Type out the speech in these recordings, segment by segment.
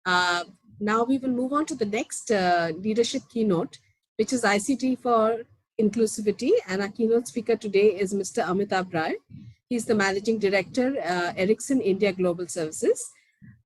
Now we will move on to the next leadership keynote, which is ICT for Inclusivity. And our keynote speaker today is Mr. Amitabh Rai. He's the Managing Director, Ericsson India Global Services.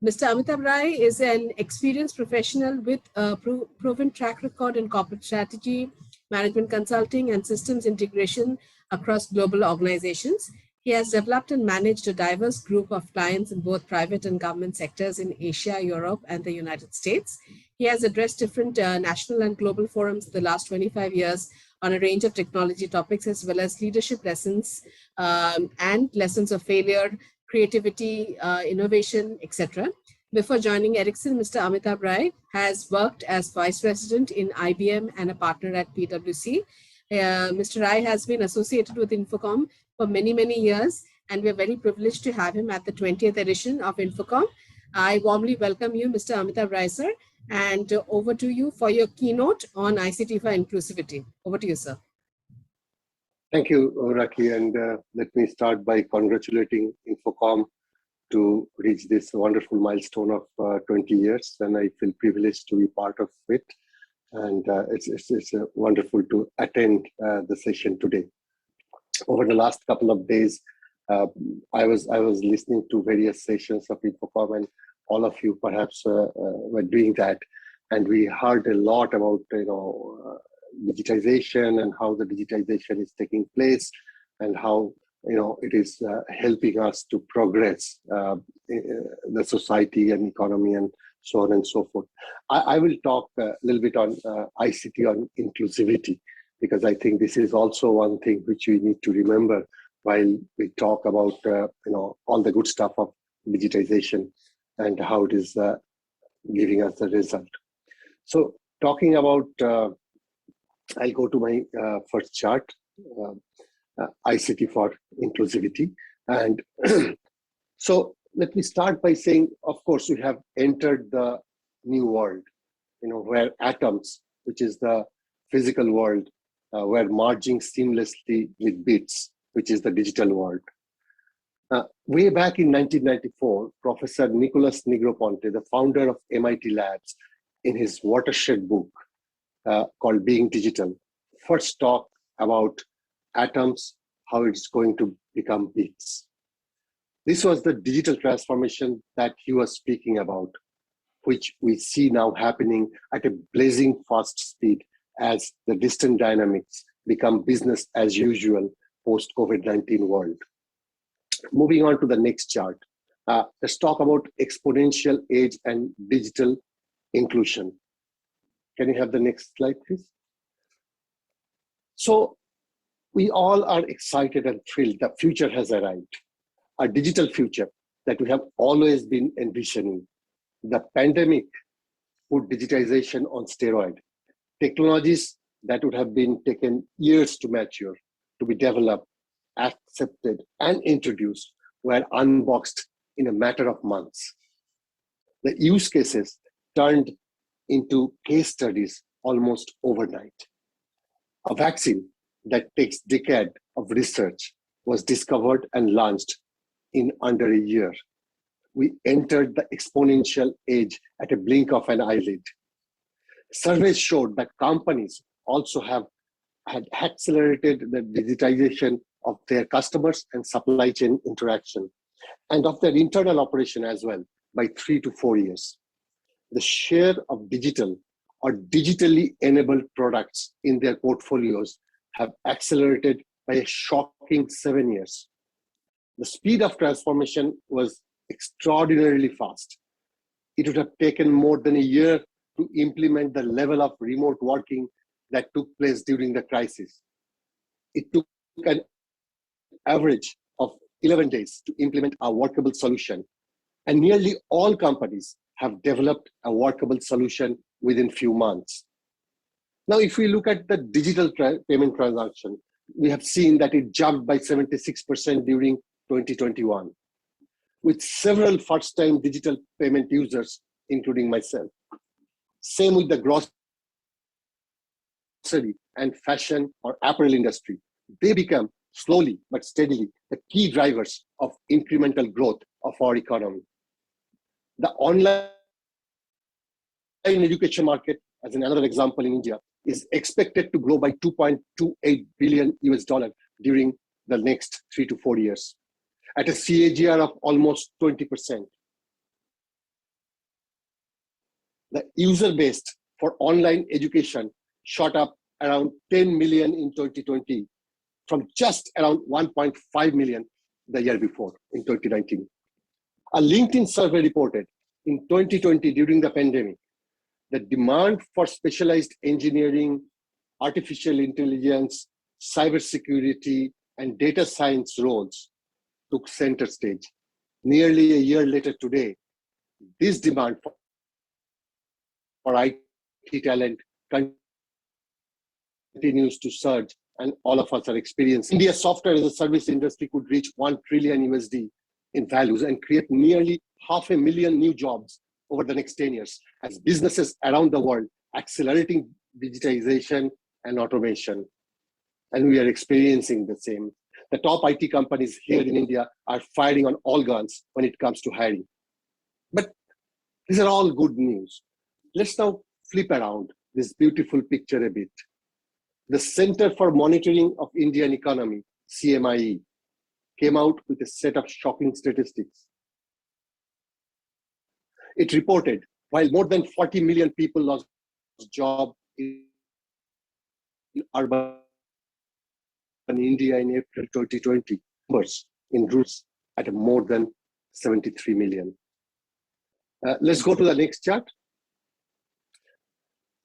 Mr. Amitabh Rai is an experienced professional with a proven track record in corporate strategy, management consulting, and systems integration across global organizations. He has developed and managed a diverse group of clients in both private and government sectors in Asia, Europe, and the United States. He has addressed different national and global forums in the last 25 years on a range of technology topics, as well as leadership lessons and lessons of failure, creativity, innovation, etc. Before joining Ericsson, Mr. Amitabh Rai has worked as Vice President in IBM and a partner at PwC. Mr. Rai has been associated with INFOCOM for many, many years, and we're very privileged to have him at the 20th edition of INFOCOM. I warmly welcome you, Mr. Amitabh Rai, sir, and over to you for your keynote on ICT for Inclusivity. Over to you, sir. Thank you, Raki, and let me start by congratulating INFOCOM to reach this wonderful milestone of 20 years, and I feel privileged to be part of it. And it's wonderful to attend the session today. Over the last couple of days, I was listening to various sessions of INFOCOM, and all of you perhaps were doing that, and we heard a lot about digitization and how the digitization is taking place, and how it is helping us to progress the society and economy and so on and so forth. I will talk a little bit on ICT on inclusivity, because I think this is also one thing which we need to remember while we talk about all the good stuff of digitization and how it is giving us the result. So talking about, I'll go to my first chart, ICT for inclusivity. And so let me start by saying, of course, we have entered the new world, where atoms, which is the physical world, were merging seamlessly with bits, which is the digital world. Way back in 1994, Professor Nicholas Negroponte, the founder of MIT Labs, in his watershed book called Being Digital, first talked about atoms, how it's going to become bits. This was the digital transformation that he was speaking about, which we see now happening at a blazing fast speed as the distant dynamics become business as usual post-COVID-19 world. Moving on to the next chart, let's talk about exponential age and digital inclusion. Can you have the next slide, please? So we all are excited and thrilled that future has arrived, a digital future that we have always been envisioning. The pandemic put digitization on steroid. Technologies that would have been taken years to mature, to be developed, accepted, and introduced were unboxed in a matter of months. The use cases turned into case studies almost overnight. A vaccine that takes decades of research was discovered and launched in under a year. We entered the exponential age at a blink of an eyelid. Surveys showed that companies also had accelerated the digitization of their customers and supply chain interaction, and of their internal operation as well, by 3 to 4 years. The share of digital or digitally enabled products in their portfolios have accelerated by a shocking 7 years. The speed of transformation was extraordinarily fast. It would have taken more than a year to implement the level of remote working that took place during the crisis. It took an average of 11 days to implement a workable solution, and nearly all companies have developed a workable solution within few months. Now, if we look at the digital payment transaction, we have seen that it jumped by 76% during 2021, with several first-time digital payment users, including myself. Same with the grocery and fashion or apparel industry. They become slowly but steadily the key drivers of incremental growth of our economy. The online education market, as in another example in India, is expected to grow by 2.28 billion US dollar during the next 3 to 4 years, at a CAGR of almost 20%. The user base for online education shot up around 10 million in 2020 from just around 1.5 million the year before in 2019. A LinkedIn survey reported in 2020 during the pandemic, the demand for specialized engineering, artificial intelligence, cybersecurity, and data science roles took center stage. Nearly a year later today, this demand for IT talent continues to surge, and all of us are experiencing. India's software as a service industry could reach 1 trillion USD in values and create nearly 500,000 new jobs over the next 10 years as businesses around the world accelerating digitization and automation. And we are experiencing the same. The top IT companies here in India are firing on all guns when it comes to hiring. But these are all good news. Let's now flip around this beautiful picture a bit. The Center for Monitoring of Indian Economy, CMIE, came out with a set of shocking statistics. It reported, while more than 40 million people lost jobs in urban India in April 2020, numbers in routes at more than 73 million. Let's go to the next chart.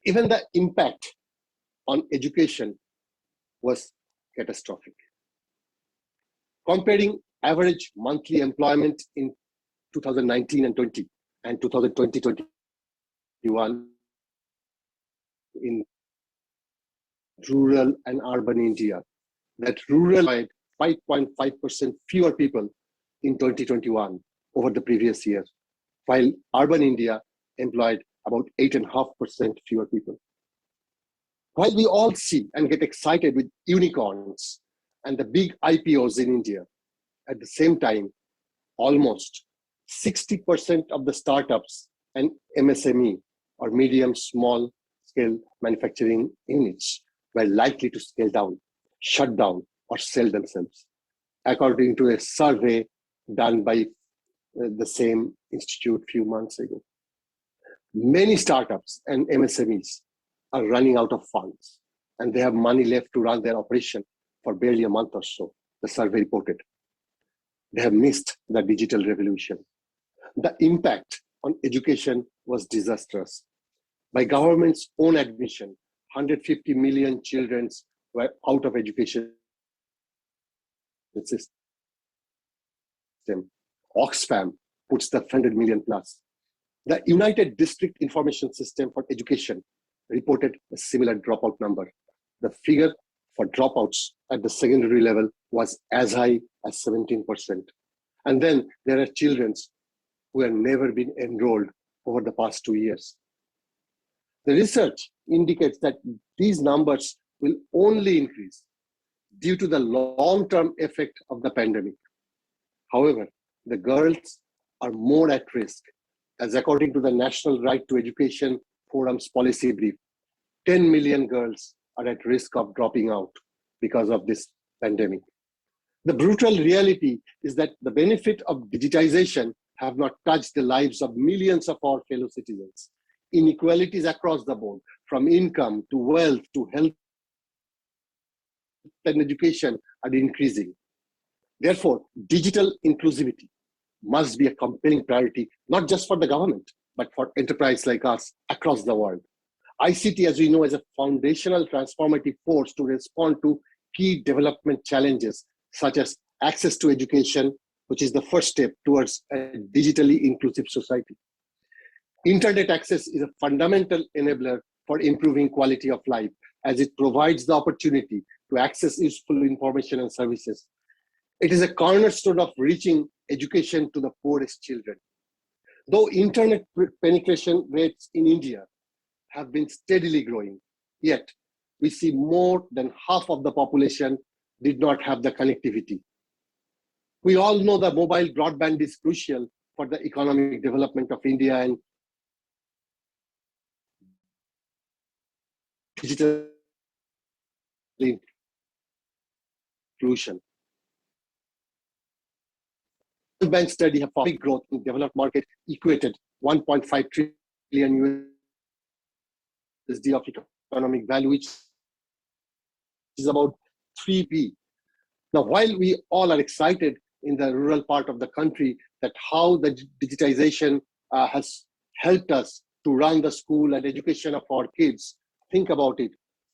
Even the impact on education was catastrophic. Comparing average monthly employment in 2019 and 20 and 2020-21 in rural and urban India, that rural had 5.5% fewer people in 2021 over the previous year, while urban India employed about 8.5% fewer people. While we all see and get excited with unicorns and the big IPOs in India, at the same time, almost 60% of the startups and MSME or medium small scale manufacturing units were likely to scale down, shut down, or sell themselves, according to a survey done by the same institute a few months ago. Many startups and MSMEs are running out of funds, and they have money left to run their operation for barely a month or so, the survey reported. They have missed the digital revolution. The impact on education was disastrous. By government's own admission, 150 million children were out of education system. Oxfam puts the 100 million plus. The United District Information System for Education reported a similar dropout number. The figure for dropouts at the secondary level was as high as 17%. And then there are children who have never been enrolled over the past 2 years. The research indicates that these numbers will only increase due to the long-term effect of the pandemic. However, the girls are more at risk, as according to the National Right to Education Forum's policy brief, 10 million girls are at risk of dropping out because of this pandemic. The brutal reality is that the benefit of digitization have not touched the lives of millions of our fellow citizens. Inequalities across the board, from income to wealth to health and education, are increasing. Therefore, digital inclusivity must be a compelling priority, not just for the government, but for enterprise like us across the world. ICT, as we know, is a foundational transformative force to respond to key development challenges, such as access to education, which is the first step towards a digitally inclusive society. Internet access is a fundamental enabler for improving quality of life, as it provides the opportunity to access useful information and services. It is a cornerstone of reaching education to the poorest children. Though internet penetration rates in India have been steadily growing, yet we see more than half of the population did not have the connectivity. We all know that mobile broadband is crucial for the economic development of India, and digital inclusion. World Bank study have found growth in developed market equated 1.5 trillion USD of economic value, which is about 3B. Now, while we all are excited in the rural part of the country that how the digitization has helped us to run the school and education of our kids, think about it.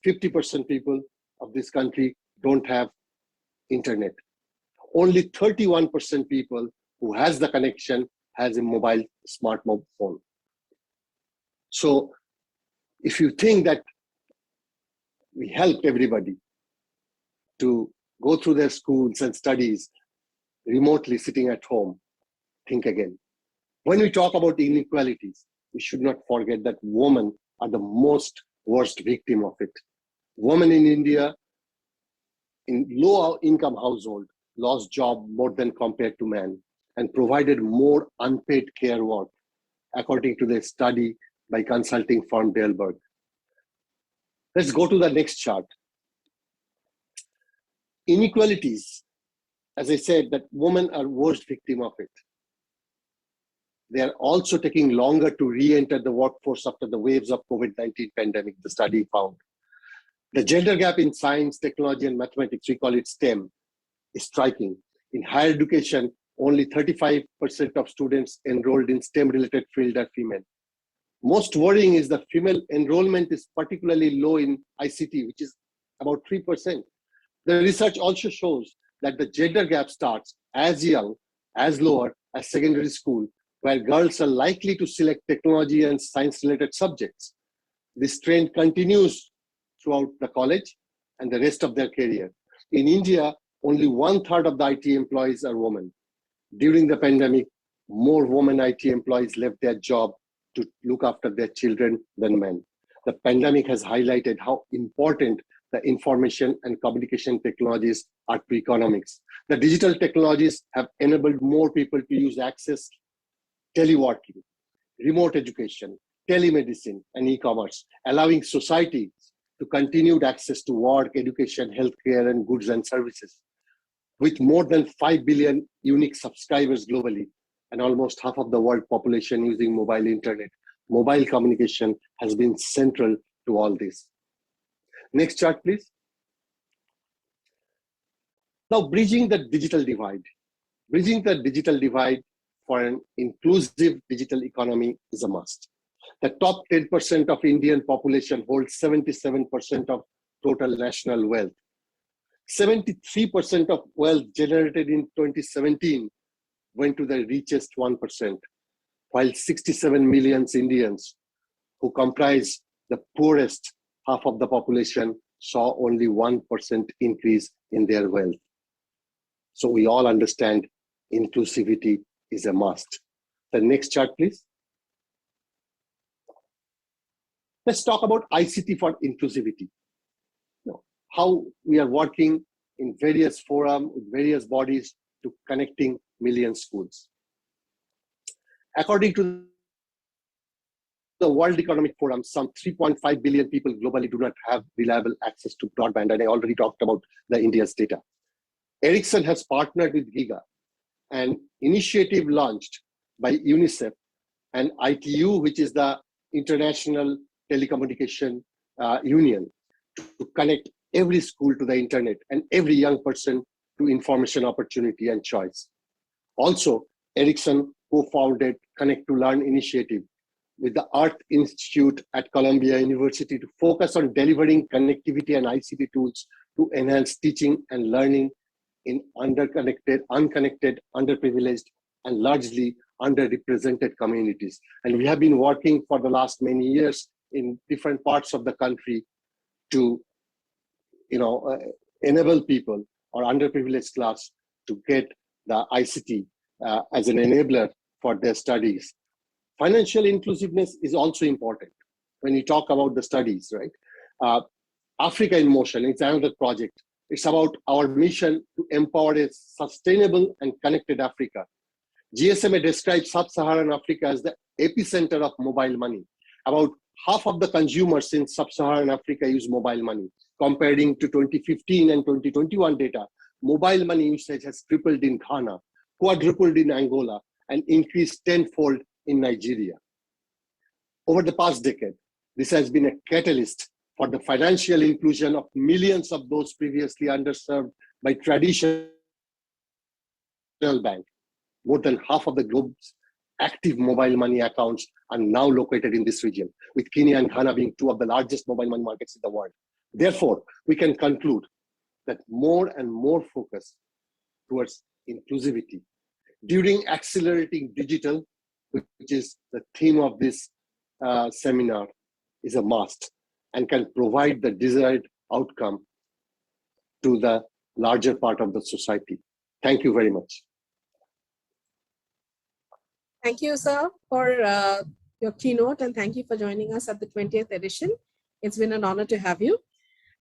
50% people of this country don't have internet. Only 31% people who has the connection has a mobile smartphone. So if you think that we helped everybody to go through their schools and studies remotely sitting at home, think again. When we talk about inequalities, we should not forget that women are the most worst victim of it. Women in India in low income household lost job more than compared to men and provided more unpaid care work, according to the study by consulting firm Delberg. Let's go to the next chart. Inequalities, as I said, that women are worst victim of it. They are also taking longer to re-enter the workforce after the waves of COVID-19 pandemic, the study found. The gender gap in science, technology, and mathematics, we call it STEM, is striking. In higher education, only 35% of students enrolled in STEM-related field are female. Most worrying is the female enrollment is particularly low in ICT, which is about 3%. The research also shows that the gender gap starts as young, as lower as secondary school, where girls are likely to select technology and science-related subjects. This trend continues throughout the college and the rest of their career. In India, only 1/3 of the IT employees are women. During the pandemic, more women IT employees left their job to look after their children than men. The pandemic has highlighted how important the information and communication technologies are to economics. The digital technologies have enabled more people to use access, teleworking, remote education, telemedicine, and e-commerce, allowing societies to continued access to work, education, healthcare, and goods and services. With more than 5 billion unique subscribers globally and almost half of the world population using mobile internet, mobile communication has been central to all this. Next chart, please. Now, bridging the digital divide. Bridging the digital divide for an inclusive digital economy is a must. The top 10% of Indian population holds 77% of total national wealth. 73% of wealth generated in 2017 went to the richest 1%, while 67 million Indians, who comprise the poorest half of the population, saw only 1% increase in their wealth. So we all understand inclusivity is a must. The next chart, please. Let's talk about ICT for inclusivity. How we are working in various forums with various bodies to connecting million schools. According to the World Economic Forum, some 3.5 billion people globally do not have reliable access to broadband, and I already talked about the India's data. Ericsson has partnered with Giga, an initiative launched by UNICEF and ITU, which is the International Telecommunication Union, to connect every school to the internet and every young person to information opportunity and choice. Also, Ericsson co-founded Connect to Learn initiative with the Earth Institute at Columbia University to focus on delivering connectivity and ICT tools to enhance teaching and learning in unconnected, underprivileged, and largely underrepresented communities. And we have been working for the last many years in different parts of the country to enable people or underprivileged class to get the ICT as an enabler for their studies. Financial inclusiveness is also important when you talk about the studies, right? Africa in Motion, it's another project. It's about our mission to empower a sustainable and connected Africa. GSMA describes Sub-Saharan Africa as the epicenter of mobile money. About half of the consumers in sub-Saharan Africa use mobile money. Comparing to 2015 and 2021 data, mobile money usage has tripled in Ghana, quadrupled in Angola, and increased tenfold in Nigeria. Over the past decade, this has been a catalyst for the financial inclusion of millions of those previously underserved by traditional banks. More than half of the globe's active mobile money accounts are now located in this region, with Kenya and Ghana being two of the largest mobile money markets in the world. Therefore, we can conclude that more and more focus towards inclusivity during accelerating digital, which is the theme of this seminar, is a must and can provide the desired outcome to the larger part of the society. Thank you very much. Thank you, sir, for your keynote, and thank you for joining us at the 20th edition. It's been an honor to have you.